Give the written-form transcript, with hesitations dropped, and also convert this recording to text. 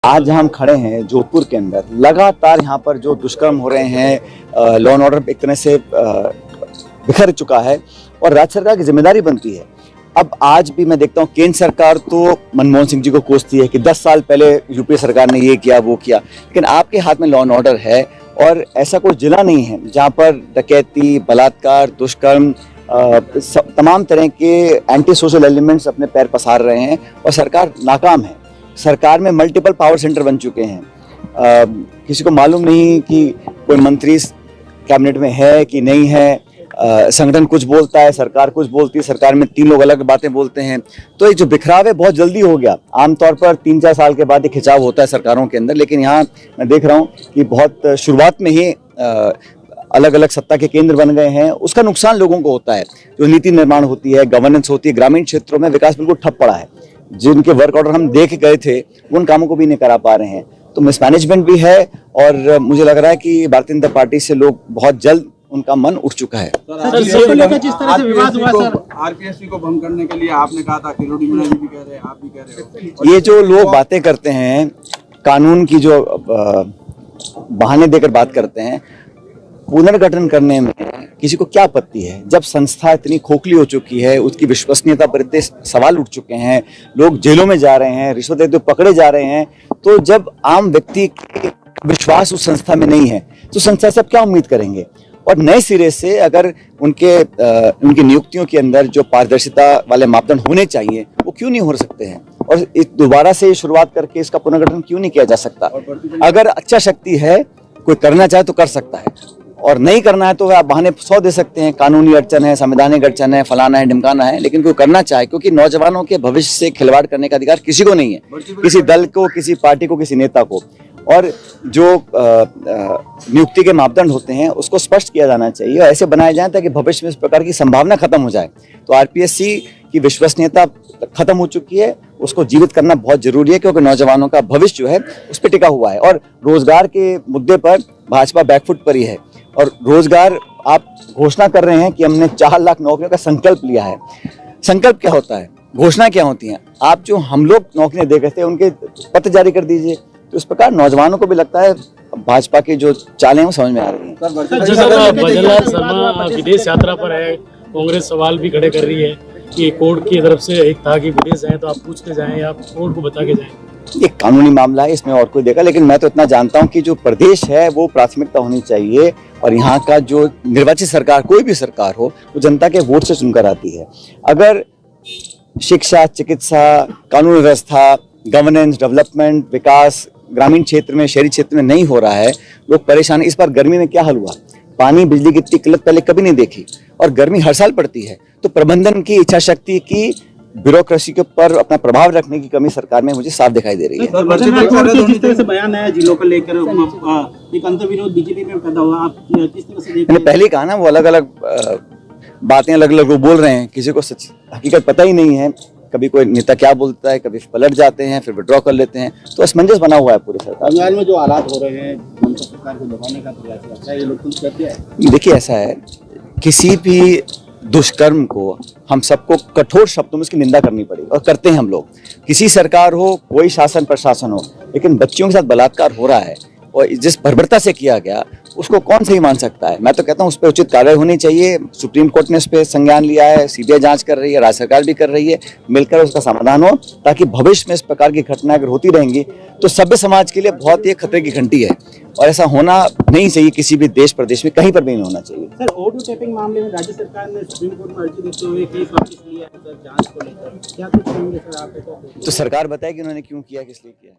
आज हम खड़े हैं जोधपुर के अंदर, लगातार यहाँ पर जो दुष्कर्म हो रहे हैं, लॉ एंड ऑर्डर एक तरह से बिखर चुका है और राज्य सरकार की जिम्मेदारी बनती है। अब आज भी मैं देखता हूँ केंद्र सरकार तो मनमोहन सिंह जी को कोसती है कि 10 साल पहले यूपीए सरकार ने ये किया वो किया, लेकिन आपके हाथ में लॉ एंड ऑर्डर है और ऐसा कोई जिला नहीं है जहाँ पर डकैती, बलात्कार, दुष्कर्म, तमाम तरह के एंटी सोशल एलिमेंट्स अपने पैर पसार रहे हैं और सरकार नाकाम है। सरकार में मल्टीपल पावर सेंटर बन चुके हैं। किसी को मालूम नहीं कि कोई मंत्री कैबिनेट में है कि नहीं है। संगठन कुछ बोलता है, सरकार कुछ बोलती है, सरकार में 3 लोग अलग बातें बोलते हैं। तो ये जो बिखराव है बहुत जल्दी हो गया। आमतौर पर 3-4 साल के बाद ये खिंचाव होता है सरकारों के अंदर, लेकिन यहाँ मैं देख रहा हूँ कि बहुत शुरुआत में ही अलग अलग सत्ता के केंद्र बन गए हैं। उसका नुकसान लोगों को होता है। जो नीति निर्माण होती है, गवर्नेंस होती है, ग्रामीण क्षेत्रों में विकास बिल्कुल ठप पड़ा है। जिनके वर्क ऑर्डर हम देख गए थे उन कामों को भी नहीं करा पा रहे हैं। तो मिसमैनेजमेंट भी है और मुझे लग रहा है कि भारतीय जनता पार्टी से लोग बहुत जल्द उनका मन उठ चुका है। जिस तरह से विवाद हुआ सर, आरपीएससी को भंग करने के लिए आपने कहा था, किरोड़ी मीणा जी भी कह रहे हैं, आप भी कह रहे हो। ये जो लोग बातें करते हैं, कानून की जो बहाने देकर बात करते हैं, पुनर्गठन करने में किसी को क्या आपत्ति है? जब संस्था इतनी खोखली हो चुकी है, उसकी विश्वसनीयता पर इतने सवाल उठ चुके हैं, लोग जेलों में जा रहे हैं, रिश्वत देते हुए पकड़े जा रहे हैं, तो जब आम व्यक्ति विश्वास उस संस्था में नहीं है तो संस्था से अब क्या उम्मीद करेंगे? और नए सिरे से अगर उनकी नियुक्तियों के अंदर जो पारदर्शिता वाले मापदंड होने चाहिए वो क्यों नहीं हो सकते हैं? और दोबारा से शुरुआत करके इसका पुनर्गठन क्यों नहीं किया जा सकता? अगर अच्छा शक्ति है, कोई करना चाहे तो कर सकता है, और नहीं करना है तो आप बहाने 100 दे सकते हैं। कानूनी अड़चन है, संवैधानिक अड़चन है, फलाना है, ढिमकाना है, लेकिन कोई करना चाहे, क्योंकि नौजवानों के भविष्य से खिलवाड़ करने का अधिकार किसी को नहीं है, किसी दल को, किसी पार्टी को, किसी नेता को। और जो नियुक्ति के मापदंड होते हैं उसको स्पष्ट किया जाना चाहिए और ऐसे बनाए जाए ताकि भविष्य में इस प्रकार की संभावना खत्म हो जाए। तो आरपीएससी की विश्वसनीयता खत्म हो चुकी है, उसको जीवित करना बहुत जरूरी है, क्योंकि नौजवानों का भविष्य जो है उस पर टिका हुआ है। और रोजगार के मुद्दे पर भाजपा बैकफुट पर ही है और रोजगार आप घोषणा कर रहे हैं कि हमने 4 लाख नौकरियों का संकल्प लिया है। संकल्प क्या होता है, घोषणा क्या होती है? आप जो हम लोग नौकरियां दे रहे थे उनके पत्र जारी कर दीजिए। तो इस प्रकार नौजवानों को भी लगता है भाजपा की जो चालें हैं वो समझ में आ रही हैं। भजनलाल शर्मा विदेश यात्रा पर है, कांग्रेस सवाल भी खड़े कर रही है कि कोर्ट की तरफ से एक था कि विदेश आए तो आप पूछ के जाएं, आप कोर्ट को बता के जाएं। ये कानूनी मामला है, इसमें और कोई देखा, लेकिन मैं तो इतना जानता हूं कि जो प्रदेश है वो प्राथमिकता होनी चाहिए और यहाँ का जो निर्वाचित सरकार, कोई भी सरकार हो, वो जनता के वोट से चुनकर आती है। अगर शिक्षा, चिकित्सा, कानून व्यवस्था, गवर्नेंस, डेवलपमेंट, विकास ग्रामीण क्षेत्र में, शहरी क्षेत्र में नहीं हो रहा है, लोग परेशान। इस बार गर्मी में क्या हाल हुआ? पानी, बिजली की इतनी किल्लत पहले कभी नहीं देखी और गर्मी हर साल पड़ती है। तो प्रबंधन की, इच्छा शक्ति की, ब्यूरोक्रेसी के ऊपर अपना प्रभाव रखने की कमी सरकार में मुझे साफ दिखाई दे रही है। जिस तरह से बयान आया जिलों को लेकर एक अंतर्विरोध बीजेपी में पैदा हुआ, आप किस तरह से देख रहे हैं? पहले कहा ना, वो अलग अलग बातें अलग अलग बोल रहे हैं, किसी को सच हकीकत पता ही नहीं है। कभी कोई नेता क्या बोलता है, कभी पलट जाते हैं, फिर विड्रॉ कर लेते हैं। तो असमंजस बना हुआ है पूरी सरकार। बंगाल में जो हालात हो रहे हैं, ममता सरकार को दबाने का प्रयास करता है, ये लोग कुछ करते हैं। देखिए, ऐसा है, किसी भी दुष्कर्म को हम सबको कठोर शब्दों में उसकी निंदा करनी पड़ेगी और करते हैं हम लोग। किसी सरकार हो, कोई शासन प्रशासन हो, लेकिन बच्चियों के साथ बलात्कार हो रहा है और जिस बर्बरता से किया गया उसको कौन सही मान सकता है? मैं तो कहता हूँ उस पर उचित कार्रवाई होनी चाहिए। सुप्रीम कोर्ट ने उस पर संज्ञान लिया है, सीबीआई जांच कर रही है, राज्य सरकार भी कर रही है, मिलकर उसका समाधान हो, ताकि भविष्य में इस प्रकार की घटनाएं अगर होती रहेंगी तो सभ्य समाज के लिए बहुत ही खतरे की घंटी है और ऐसा होना नहीं चाहिए किसी भी देश प्रदेश में, कहीं पर भी नहीं होना चाहिए। सर, ऑडियो टेपिंग मामले में राज्य सरकार ने सुप्रीम कोर्ट में अर्जी देते हुए केस वापस लिया है सर, जांच को लेकर क्या कुछ कहेंगे सर आप? तो सरकार बताए कि उन्होंने क्यों किया, किस लिए किया।